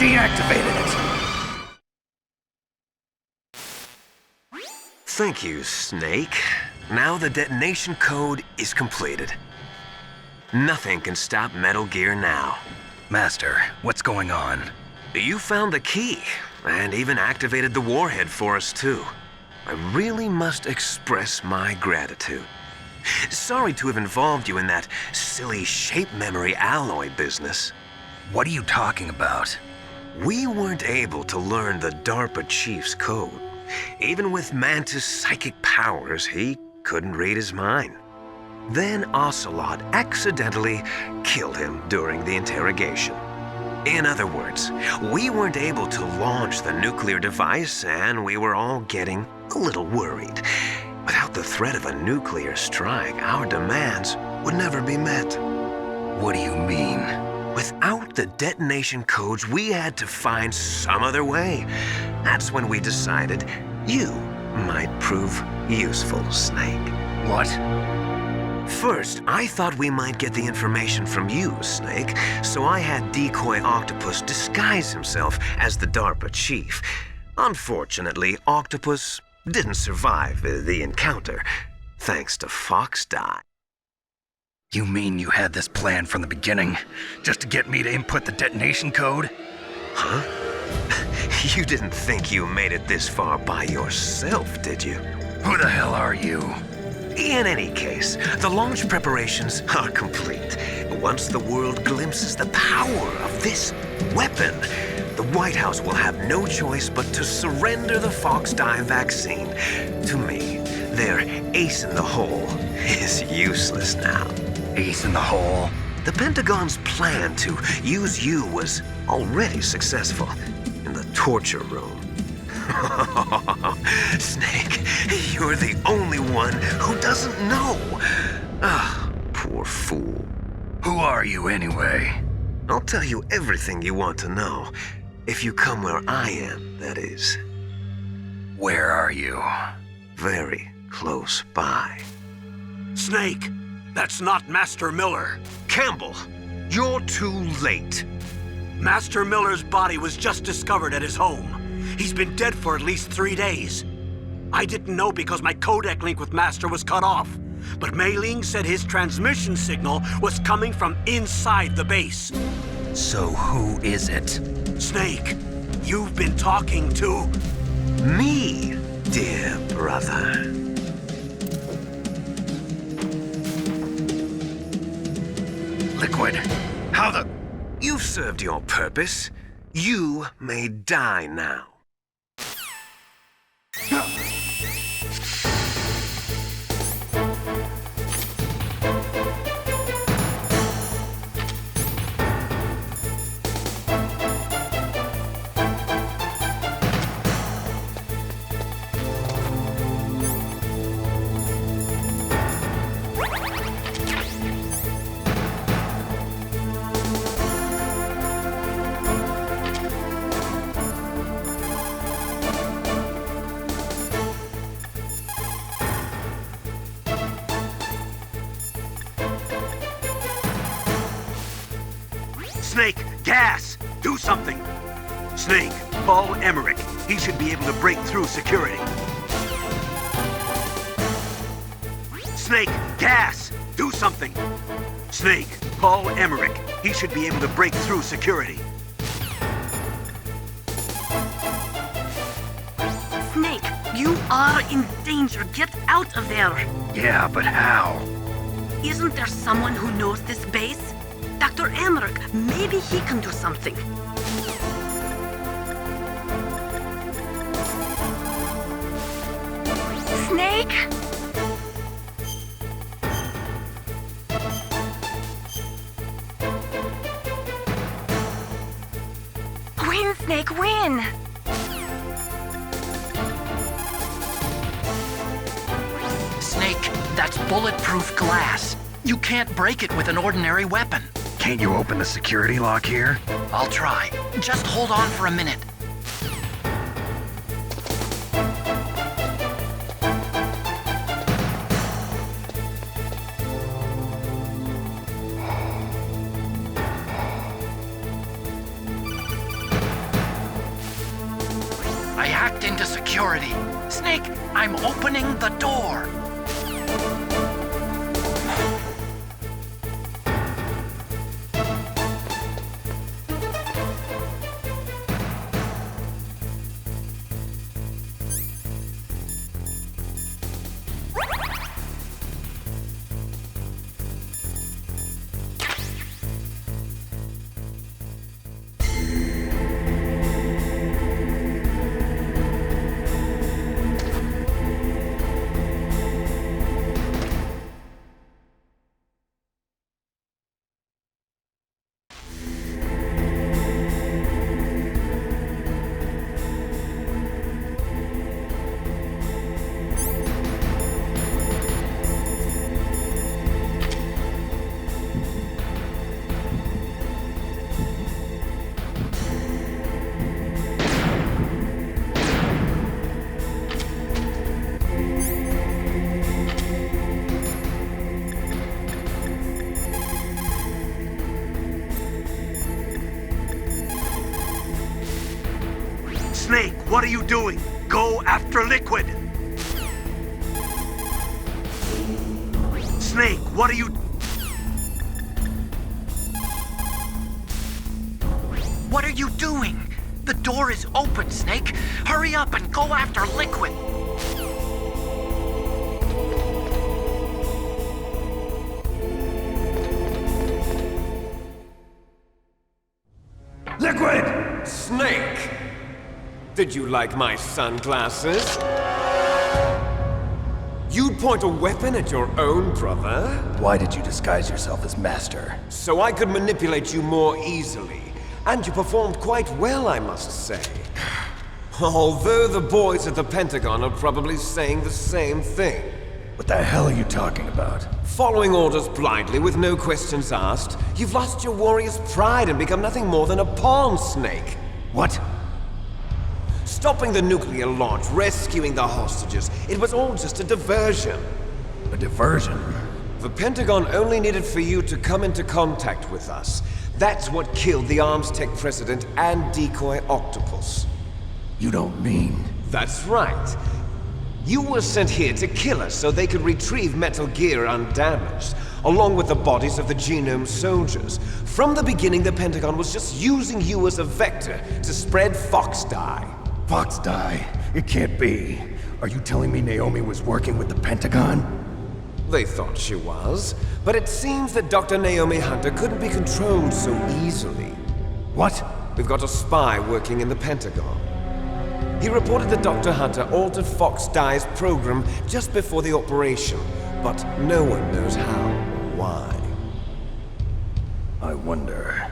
deactivated it. Thank you, Snake. Now the detonation code is completed. Nothing can stop Metal Gear now. Master, what's going on? You found the key, and even activated the warhead for us, too. I really must express my gratitude. Sorry to have involved you in that silly shape memory alloy business. What are you talking about? We weren't able to learn the DARPA chief's code. Even with Mantis' psychic powers, he couldn't read his mind. Then Ocelot accidentally killed him during the interrogation. In other words, we weren't able to launch the nuclear device, and we were all getting a little worried. Without the threat of a nuclear strike, our demands would never be met. What do you mean? Without the detonation codes, we had to find some other way. That's when we decided you might prove useful, Snake. What? First, I thought we might get the information from you, Snake, so I had Decoy Octopus disguise himself as the DARPA chief. Unfortunately, Octopus didn't survive the encounter, thanks to FOXHOUND. You mean you had this plan from the beginning, just to get me to input the detonation code? Huh? You didn't think you made it this far by yourself, did you? Who the hell are you? In any case, the launch preparations are complete. Once the world glimpses the power of this weapon, the White House will have no choice but to surrender the FOXHOUND vaccine to me. Their ace in the hole is useless now. Ace in the hole? The Pentagon's plan to use you was already successful in the torture room. Snake, you're the only one who doesn't know. Ah, poor fool. Who are you anyway? I'll tell you everything you want to know. If you come where I am, that is. Where are you? Very close by. Snake, that's not Master Miller. Campbell, you're too late. Master Miller's body was just discovered at his home. He's been dead for at least 3 days. I didn't know because my codec link with Master was cut off. But Mei Ling said his transmission signal was coming from inside the base. So who is it? Snake, you've been talking to... Me, dear brother. Liquid, how the... You've served your purpose. You may die now. Snake, gas! Do something! Snake, call Emmerich. He should be able to break through security. Snake, gas! Do something! Snake, call Emmerich. He should be able to break through security. Snake, you are in danger. Get out of there. Yeah, but how? Isn't there someone who knows this base? Dr. Emmerich, maybe he can do something. Snake? Win, Snake, win! Snake, that's bulletproof glass. You can't break it with an ordinary weapon. Can't you open the security lock here? I'll try. Just hold on for a minute. hacked into security. Snake, I'm opening the door. Snake, what are you doing? Go after Liquid! Snake, what are you... What are you doing? The door is open, Snake. Hurry up and go after Liquid. Liquid! Snake! Did you like my sunglasses? You'd point a weapon at your own brother? Why did you disguise yourself as Master? So I could manipulate you more easily. And you performed quite well, I must say. Although the boys at the Pentagon are probably saying the same thing. What the hell are you talking about? Following orders blindly with no questions asked, you've lost your warrior's pride and become nothing more than a pawn, Snake. What? Stopping the nuclear launch, rescuing the hostages, it was all just a diversion. A diversion? The Pentagon only needed for you to come into contact with us. That's what killed the Arms Tech president and decoy octopus. You don't mean... That's right. You were sent here to kill us so they could retrieve Metal Gear undamaged, along with the bodies of the Genome soldiers. From the beginning, the Pentagon was just using you as a vector to spread FOXHOUND. FOXHOUND? It can't be. Are you telling me Naomi was working with the Pentagon? They thought she was, but it seems that Dr. Naomi Hunter couldn't be controlled so easily. What? We've got a spy working in the Pentagon. He reported that Dr. Hunter altered FOXHOUND's program just before the operation, but no one knows how or why. I wonder...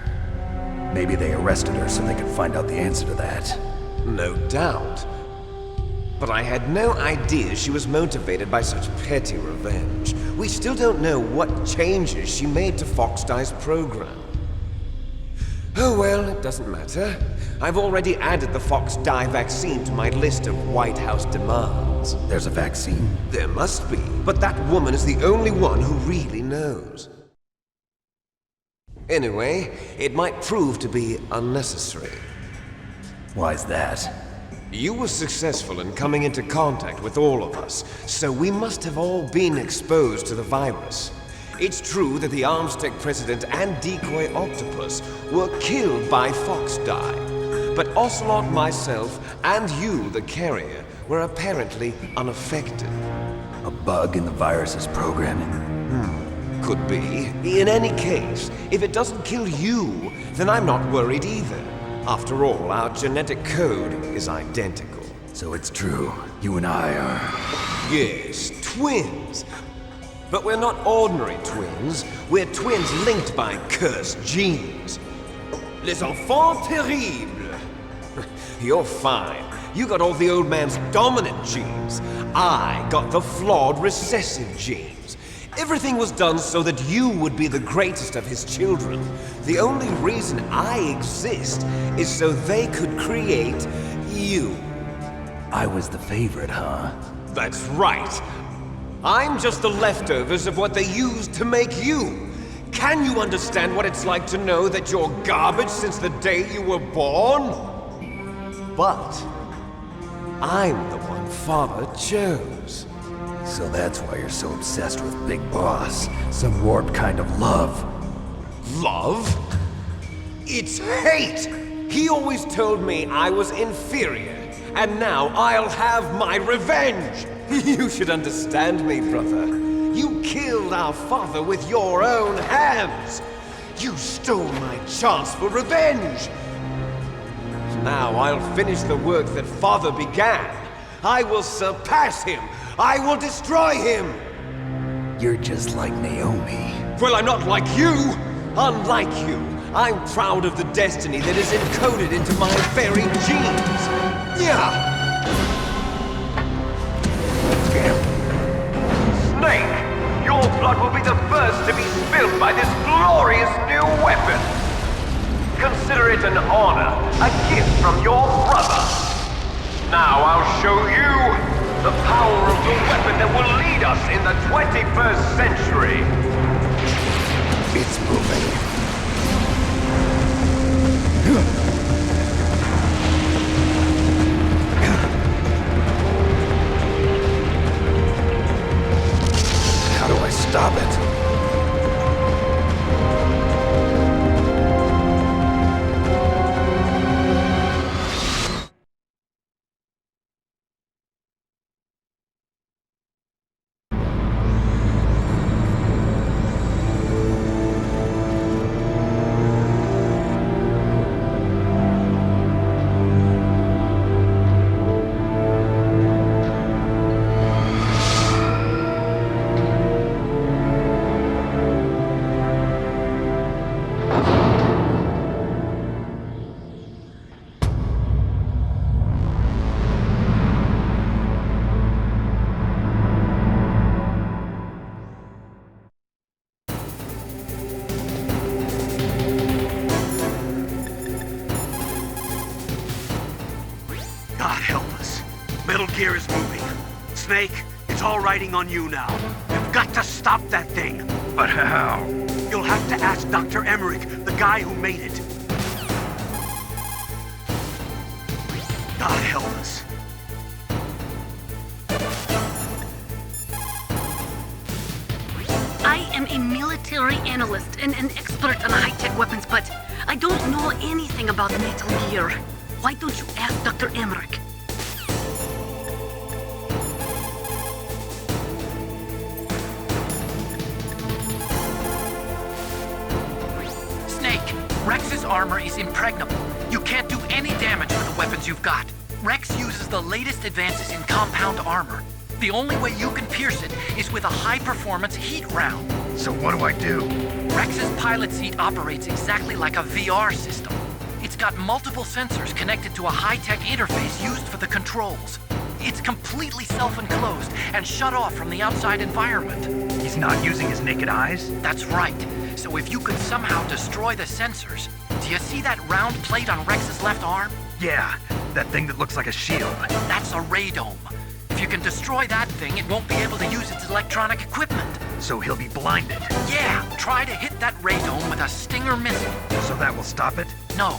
Maybe they arrested her so they could find out the answer to that. No doubt. But I had no idea she was motivated by such petty revenge. We still don't know what changes she made to FOXHOUND's program. Oh well, it doesn't matter. I've already added the FOXHOUND vaccine to my list of White House demands. There's a vaccine? There must be, but that woman is the only one who really knows. Anyway, it might prove to be unnecessary. Why's that? You were successful in coming into contact with all of us, so we must have all been exposed to the virus. It's true that the Arms Tech president and decoy octopus were killed by FOXHOUND, but Ocelot, myself, and you, the carrier, were apparently unaffected. A bug in the virus's programming? Could be. In any case, if it doesn't kill you, then I'm not worried either. After all, our genetic code is identical. So it's true. You and I are... Yes, twins. But we're not ordinary twins. We're twins linked by cursed genes. Les enfants terribles. You're fine. You got all the old man's dominant genes. I got the flawed recessive genes. Everything was done so that you would be the greatest of his children. The only reason I exist is so they could create you. I was the favorite, huh? That's right. I'm just the leftovers of what they used to make you. Can you understand what it's like to know that you're garbage since the day you were born? But I'm the one Father chose. So that's why you're so obsessed with Big Boss. Some warped kind of love. Love? It's hate! He always told me I was inferior, and now I'll have my revenge! You should understand me, brother. You killed our father with your own hands! You stole my chance for revenge! Now I'll finish the work that Father began. I will surpass him! I will destroy him! You're just like Naomi. Well, I'm not like you! Unlike you, I'm proud of the destiny that is encoded into my very genes! Yeah! Snake, your blood will be the first to be spilled by this glorious new weapon! Consider it an honor, a gift from your brother. Now I'll show you the power of the weapon that will lead us in the 21st century. It's moving. How do I stop it? God help us. Metal Gear is moving. Snake, it's all riding on you now. You've got to stop that thing. But how? You'll have to ask Dr. Emmerich, the guy who made it. God help us. I am a military analyst and an expert on high-tech weapons, but I don't know anything about Metal Gear. Why don't you ask Dr. Emmerich? Snake, Rex's armor is impregnable. You can't do any damage with the weapons you've got. Rex uses the latest advances in compound armor. The only way you can pierce it is with a high-performance heat round. So what do I do? Rex's pilot seat operates exactly like a VR system. It's got multiple sensors connected to a high-tech interface used for the controls. It's completely self-enclosed and shut off from the outside environment. He's not using his naked eyes? That's right. So if you could somehow destroy the sensors... Do you see that round plate on Rex's left arm? Yeah, that thing that looks like a shield. That's a radome. If you can destroy that thing, it won't be able to use its electronic equipment. So he'll be blinded. Yeah, try to hit that radome with a Stinger missile. So that will stop it? No.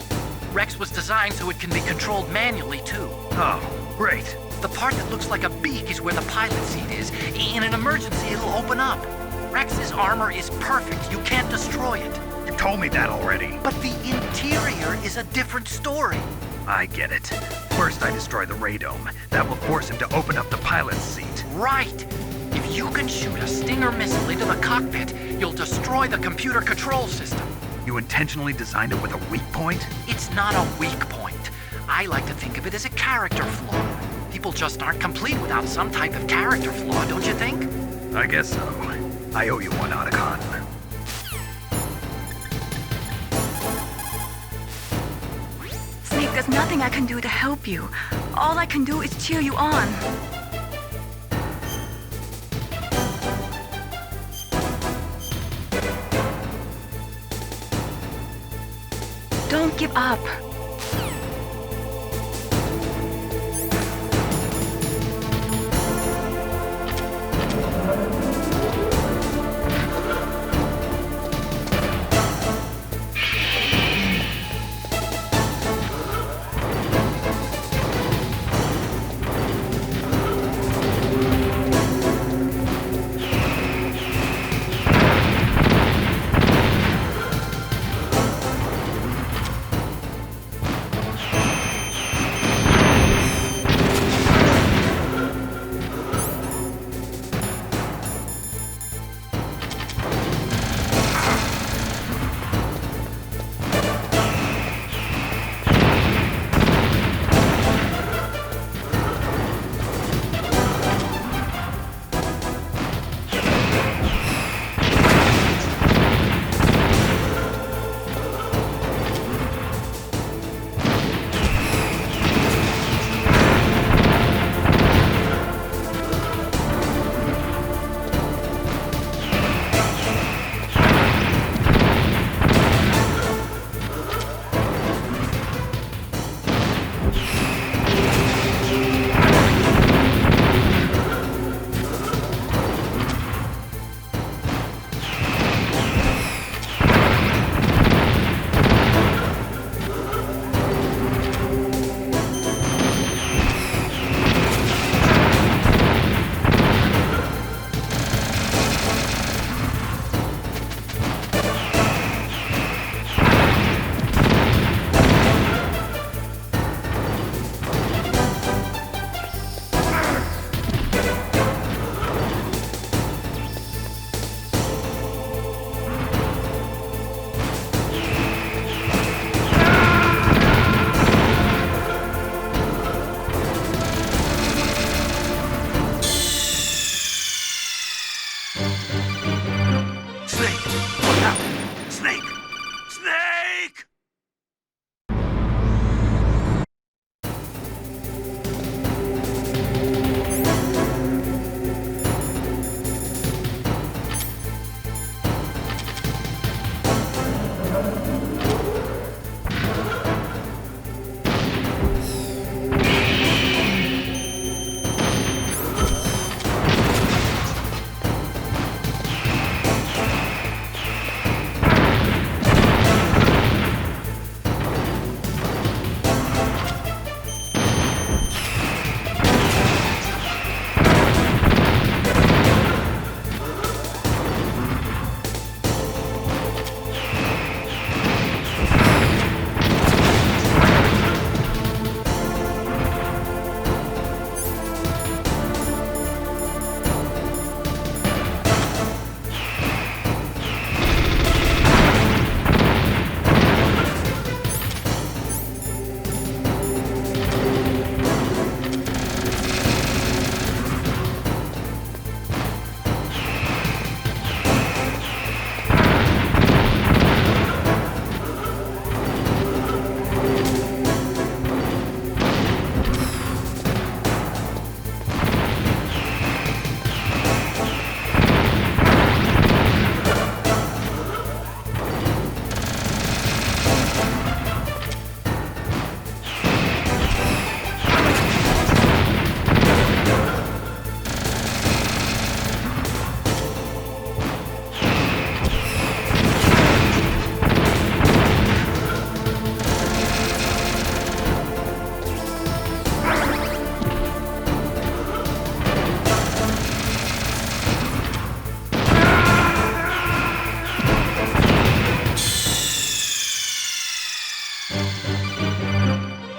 Rex was designed so it can be controlled manually, too. Oh, great. The part that looks like a beak is where the pilot seat is. In an emergency, it'll open up. Rex's armor is perfect. You can't destroy it. You told me that already. But the interior is a different story. I get it. First I destroy the radome. That will force him to open up the pilot's seat. Right. If you can shoot a Stinger missile into the cockpit, you'll destroy the computer control system. You intentionally designed it with a weak point? It's not a weak point. I like to think of it as a character flaw. People just aren't complete without some type of character flaw, don't you think? I guess so. I owe you one, Otacon. Snake, there's nothing I can do to help you. All I can do is cheer you on. Don't give up. out! Snake! Snake!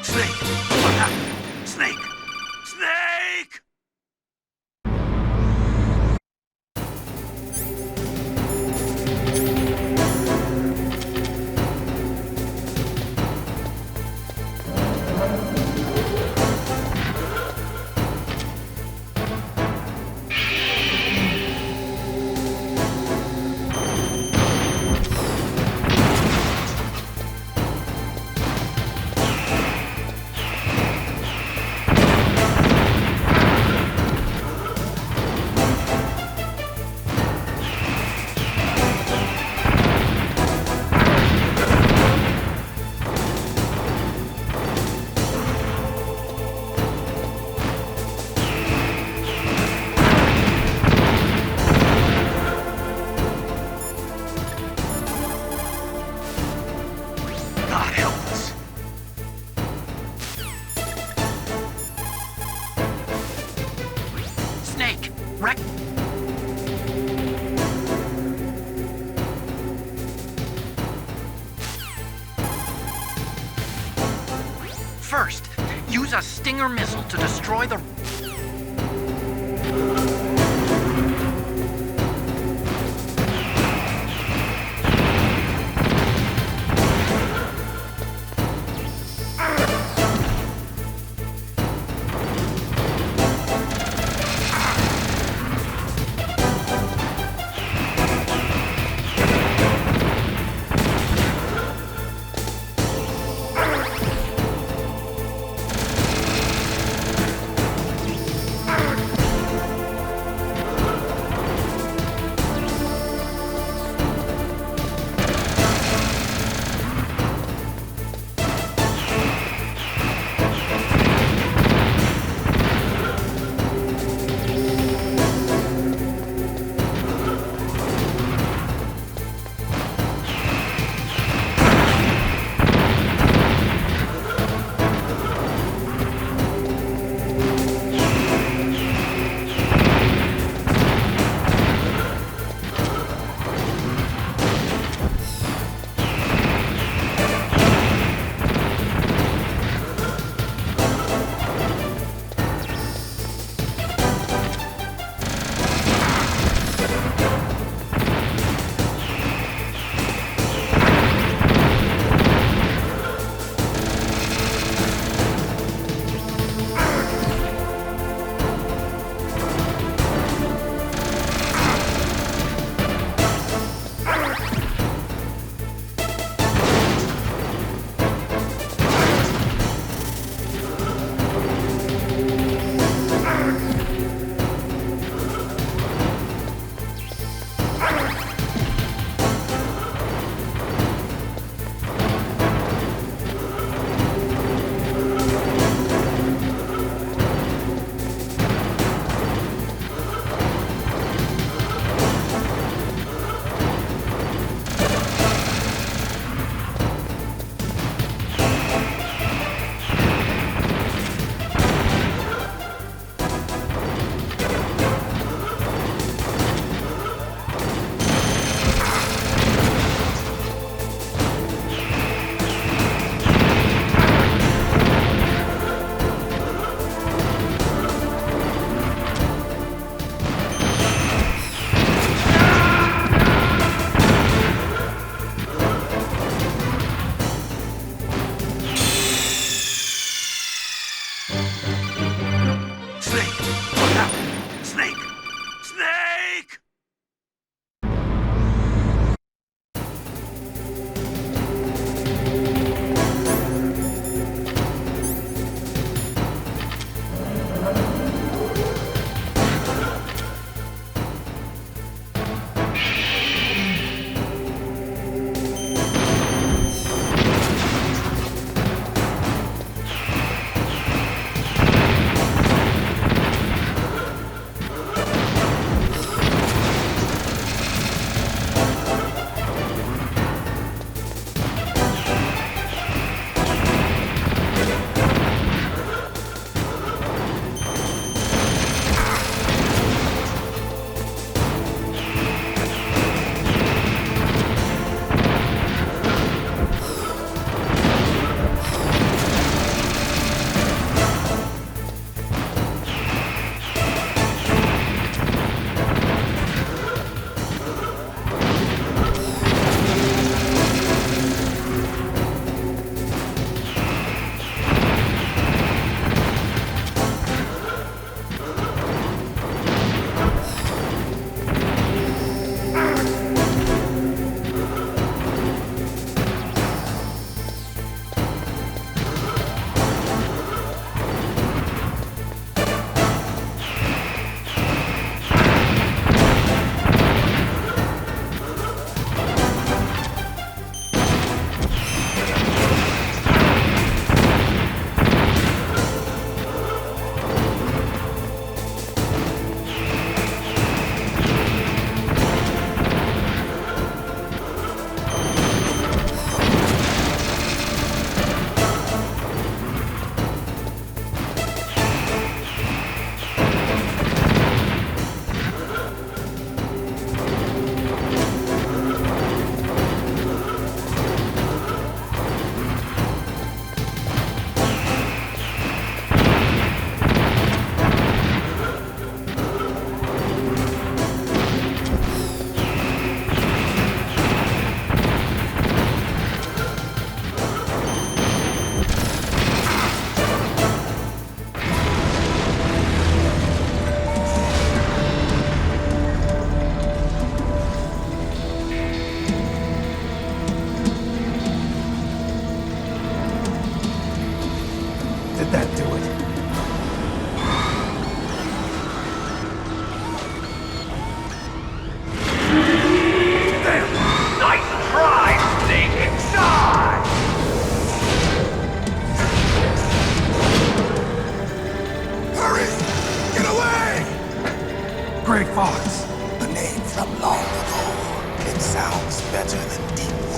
Snake! Look out! Snake! Snake! God help us. Snake, Rex. First, use a Stinger missile to destroy the...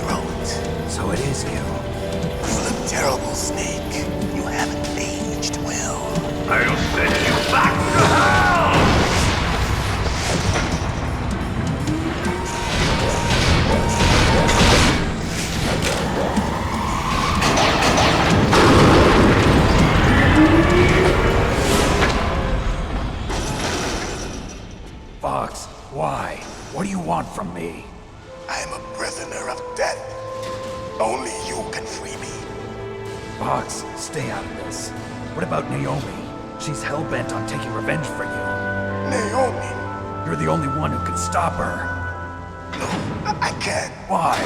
throat. So it is you. You look terrible, Snake. You haven't aged well. I'll send you back to hell! Fox, why? What do you want from me? I'm a prisoner of death. Only you can free me. Fox, stay out of this. What about Naomi? She's hell-bent on taking revenge for you. Naomi? You're the only one who can stop her. No, I can't. Why?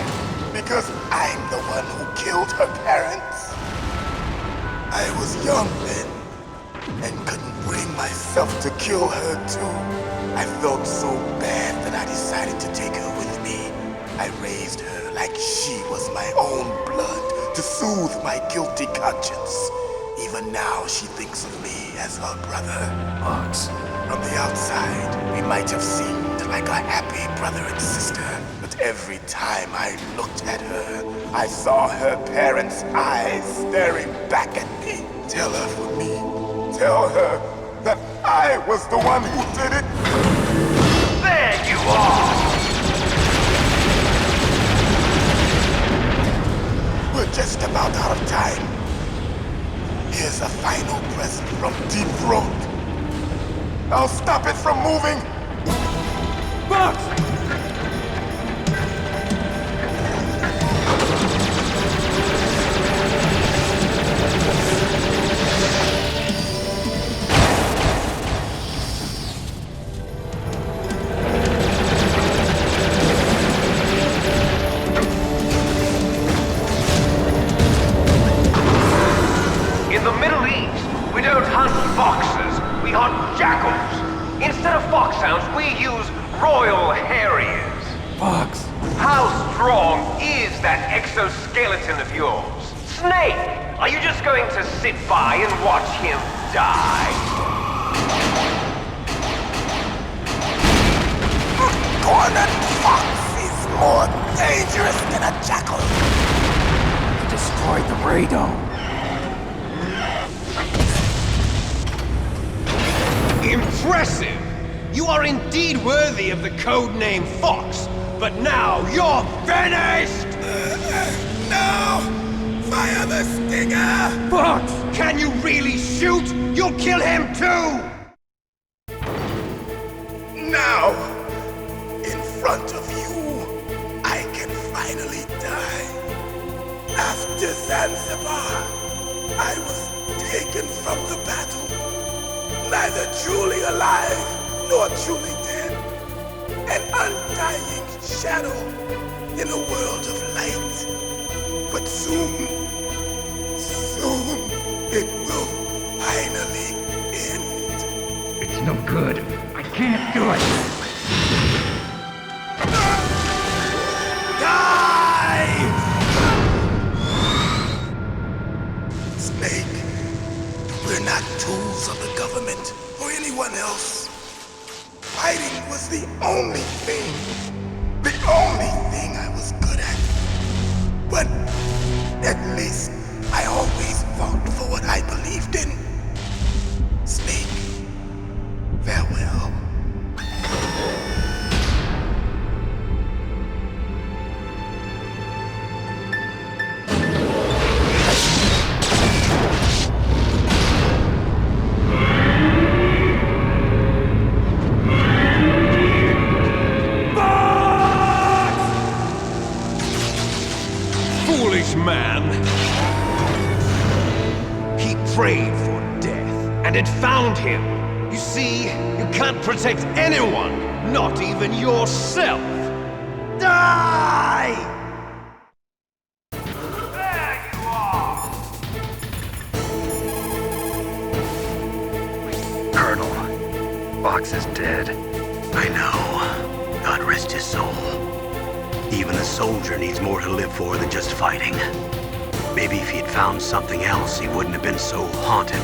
Because I'm the one who killed her parents. I was young then, and couldn't bring myself to kill her too. I felt so bad that I decided to take her with me. I raised her like she was my own blood to soothe my guilty conscience. Even now, she thinks of me as her brother. Fox. From the outside, we might have seemed like a happy brother and sister, but every time I looked at her, I saw her parents' eyes staring back at me. Tell her for me. Tell her that I was the one who did it. There you are! We're just about out of time. Here's a final present from Deep Throat. I'll stop it from moving. Fox! In the Middle East, we don't hunt foxes, we hunt jackals. Instead of foxhounds, we use Royal Harriers. Fox! How strong is that exoskeleton of yours? Snake, are you just going to sit by and watch him die? Cornered fox is more dangerous than a jackal. Destroyed the radome. Impressive! You are indeed worthy of the codename Fox, but now you're finished! No! Fire the stinger! Fox! Can you really shoot? You'll kill him too! Now, in front of you, I can finally die. After Zanzibar, I was taken from the battle. Neither truly alive nor truly dead. An undying shadow in a world of light. But soon it will finally end. It's no good. I can't do it. Die! Snake, we're not tools of the government or anyone else. Fighting was the only thing I was good at. But at least I always fought for what I believed in. Snake, farewell. Foolish man! He prayed for death, and it found him. You see, you can't protect anyone, not even yourself. Die! There you are! Colonel, Fox is dead. I know. God rest his soul. Even a soldier needs more to live for than just fighting. Maybe if he'd found something else, he wouldn't have been so haunted.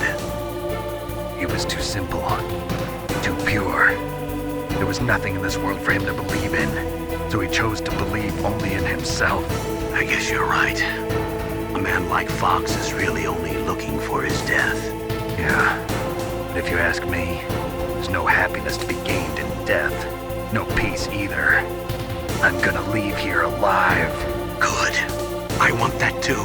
He was too simple, too pure. There was nothing in this world for him to believe in. That's So he chose to believe only in himself. I guess you're right. A man like Fox is really only looking for his death. Yeah. But if you ask me, there's no happiness to be gained in death. No peace either. I'm gonna leave here alive. Good. I want that too.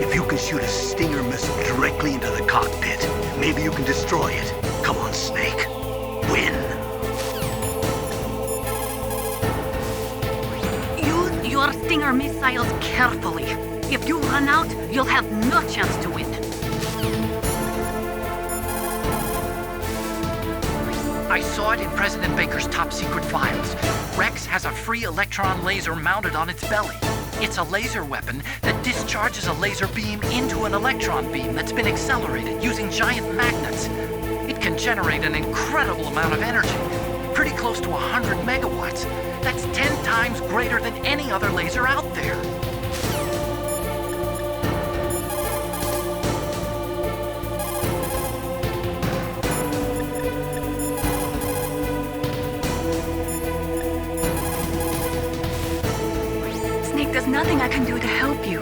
If you can shoot a Stinger missile directly into the cockpit, maybe you can destroy it. Come on, Snake. Win. Use your Stinger missiles carefully. If you run out, you'll have no chance to win. I saw it in President Baker's top secret files. Rex has a free electron laser mounted on its belly. It's a laser weapon that discharges a laser beam into an electron beam that's been accelerated using giant magnets. It can generate an incredible amount of energy, pretty close to 100 megawatts. That's 10 times greater than any other laser out there. Snake, there's nothing I can do to help you.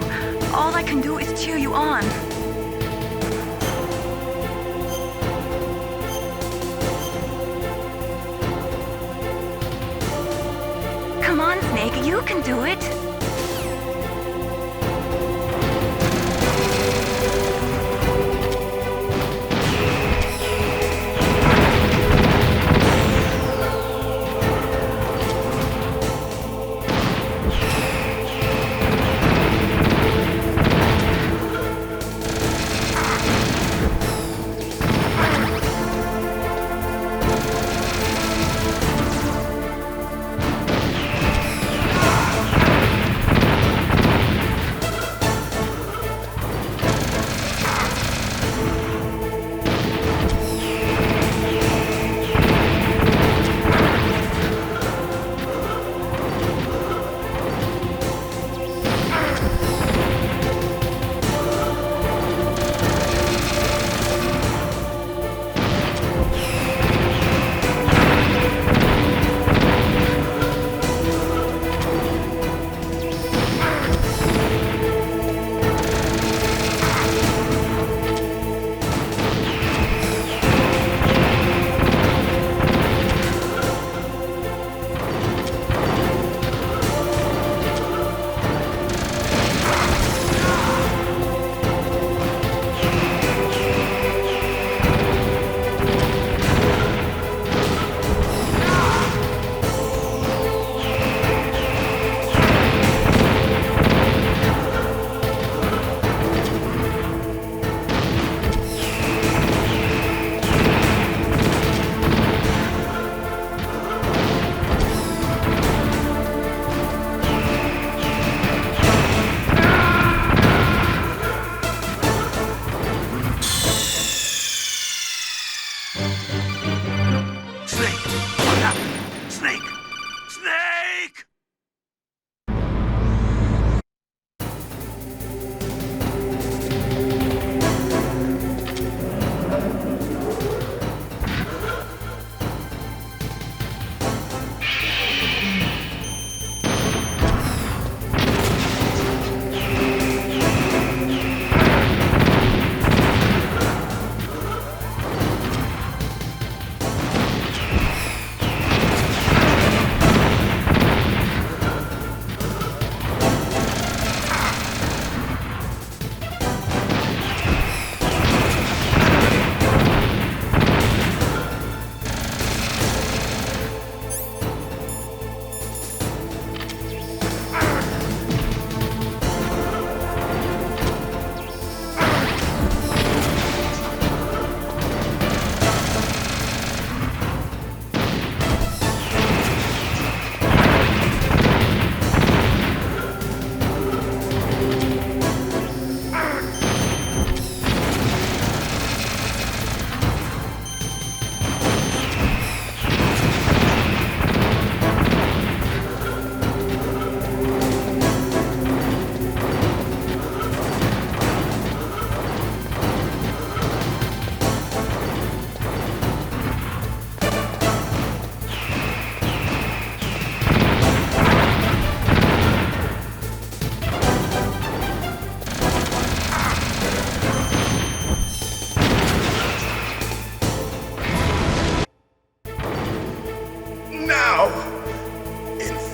All I can do is cheer you on. Come on, Snake, you can do it.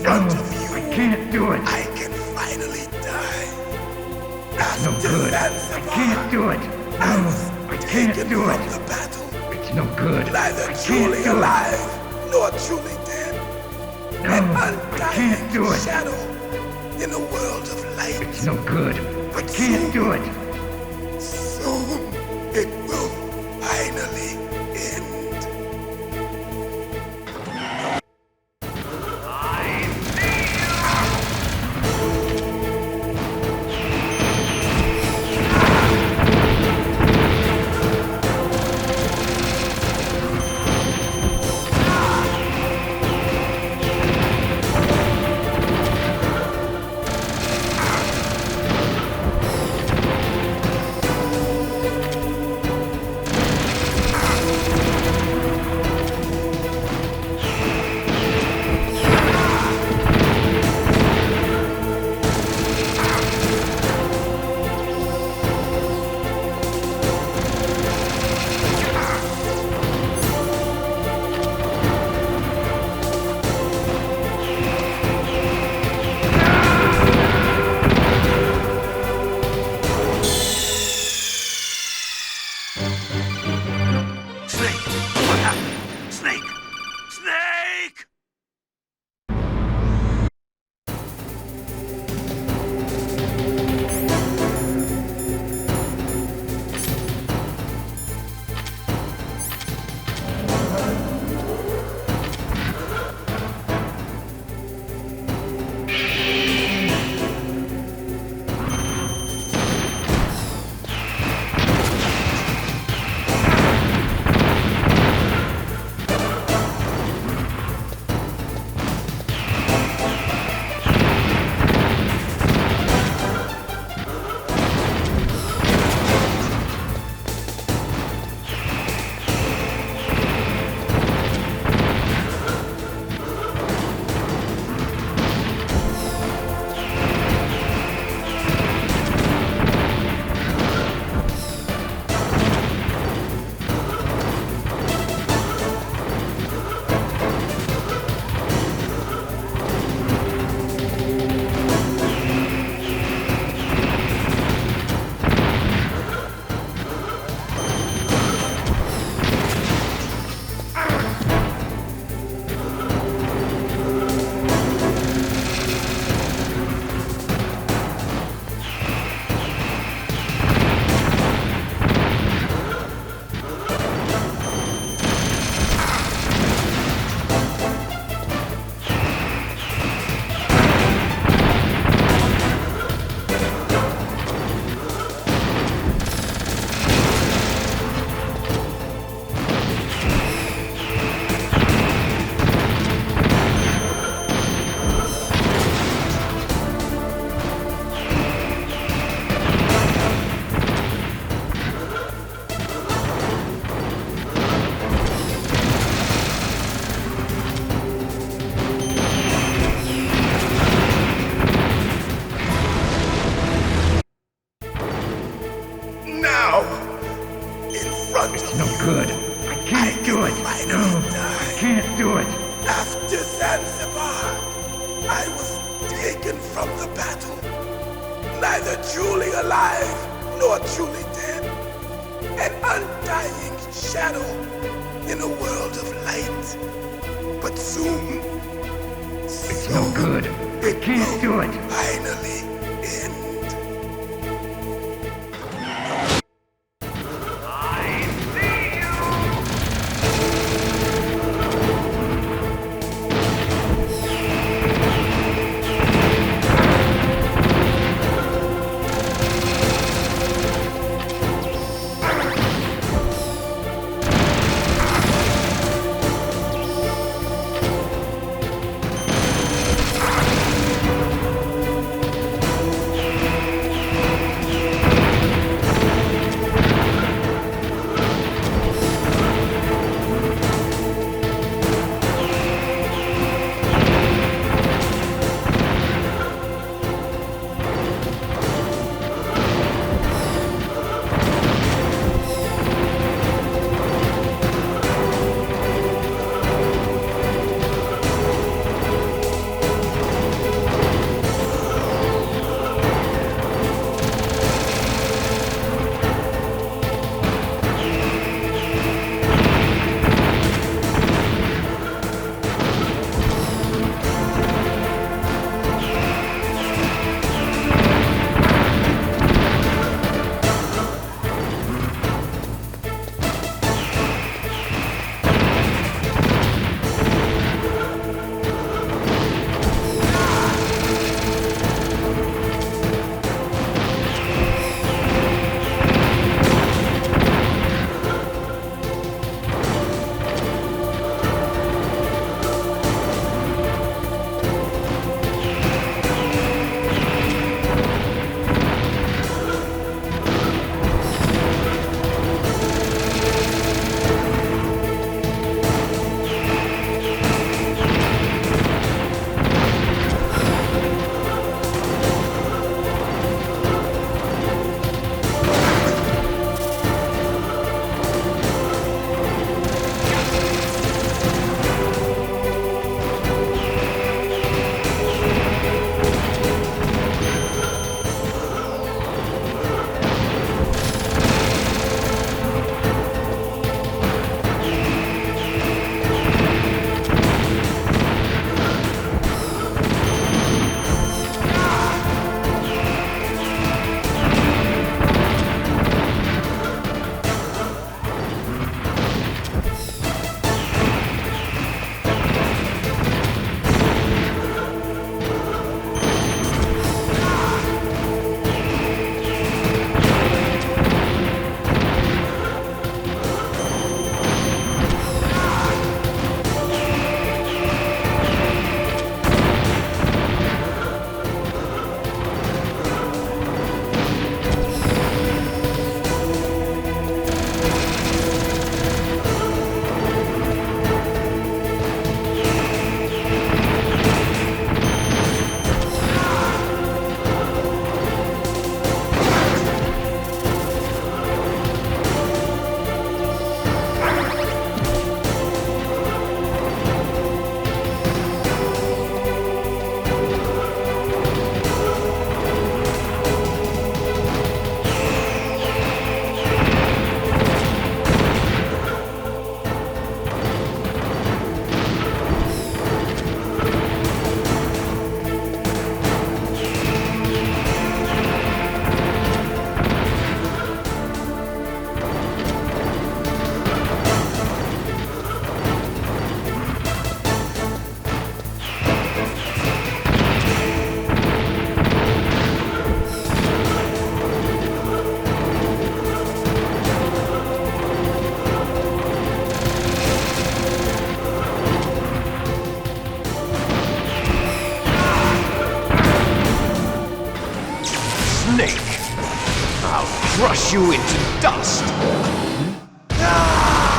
front of you, I can't do it. I can finally die. It's no good. I can't do it. No, I can't do From it. the battle, It's no good. neither I can't truly do it. alive nor truly dead. An No, I undying can't do it. shadow in a world of light. It's no good. I can't do it. Soon it will finally end. Snake! What happened? Snake! Snake! Now, in front It's of no you, good. I can't do it. finally No, I die. can't do it. After Zanzibar, I was taken from the battle, neither truly alive nor truly dead. An undying shadow in a world of light. But soon, It's no good. I can't do it. finally end. Snake! I'll crush you into dust! Ah!